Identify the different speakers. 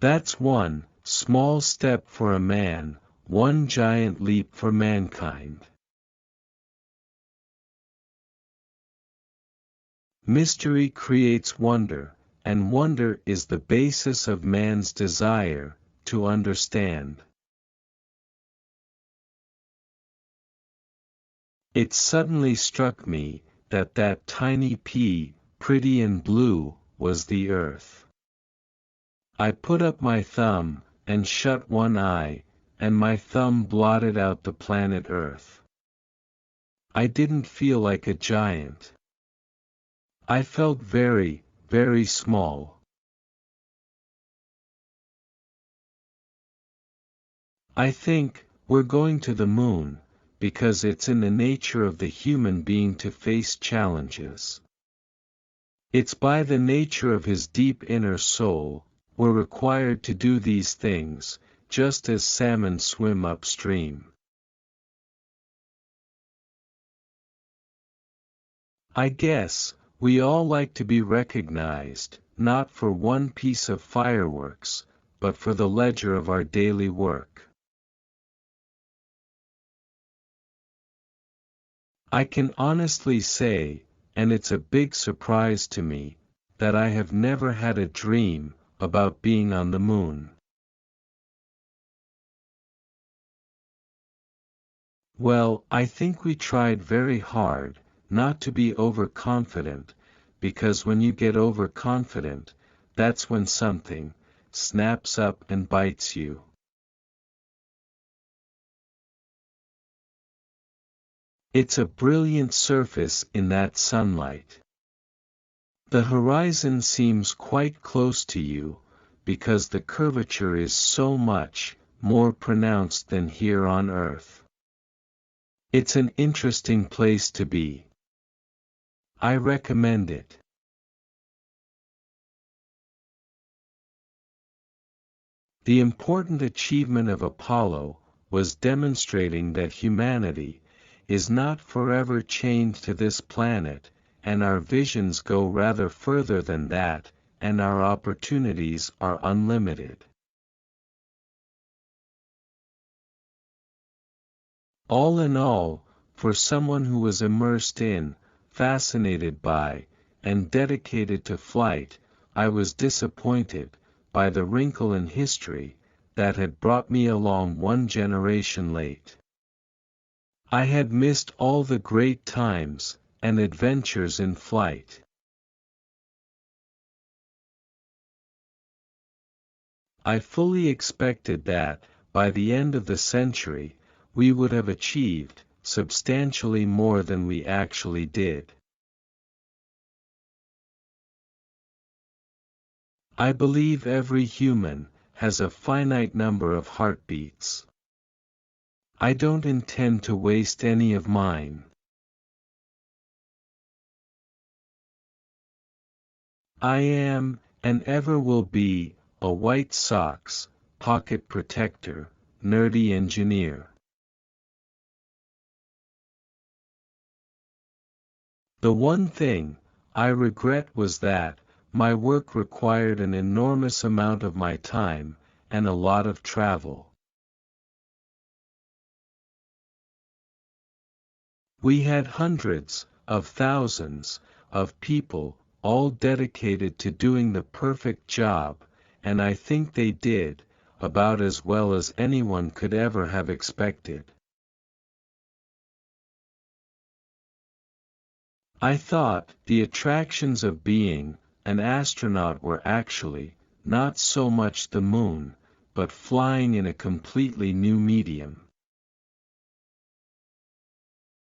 Speaker 1: That's one small step for a man, one giant leap for mankind. Mystery creates wonder, and wonder is the basis of man's desire to understand. It suddenly struck me that that tiny pea, pretty and blue, was the Earth. I put up my thumb, and shut one eye, and my thumb blotted out the planet Earth. I didn't feel like a giant. I felt very, very small. I think we're going to the moon, because it's in the nature of the human being to face challenges. It's by the nature of his deep inner soul, we're required to do these things, just as salmon swim upstream. I guess, we all like to be recognized, not for one piece of fireworks, but for the ledger of our daily work. I can honestly say, and it's a big surprise to me, that I have never had a dream about being on the moon. Well, I think we tried very hard not to be overconfident, because when you get overconfident, that's when something snaps up and bites you. It's a brilliant surface in that sunlight. The horizon seems quite close to you, because the curvature is so much more pronounced than here on Earth. It's an interesting place to be. I recommend it. The important achievement of Apollo was demonstrating that humanity is not forever chained to this planet, and our visions go rather further than that, and our opportunities are unlimited. All in all, for someone who was immersed in, fascinated by, and dedicated to flight, I was disappointed by the wrinkle in history that had brought me along one generation late. I had missed all the great times and adventures in flight. I fully expected that, by the end of the century, we would have achieved substantially more than we actually did. I believe every human has a finite number of heartbeats. I don't intend to waste any of mine. I am, and ever will be, a white socks, pocket protector, nerdy engineer. The one thing I regret was that my work required an enormous amount of my time, and a lot of travel. We had hundreds of thousands of people, all dedicated to doing the perfect job, and I think they did about as well as anyone could ever have expected. I thought the attractions of being an astronaut were actually not so much the moon, but flying in a completely new medium.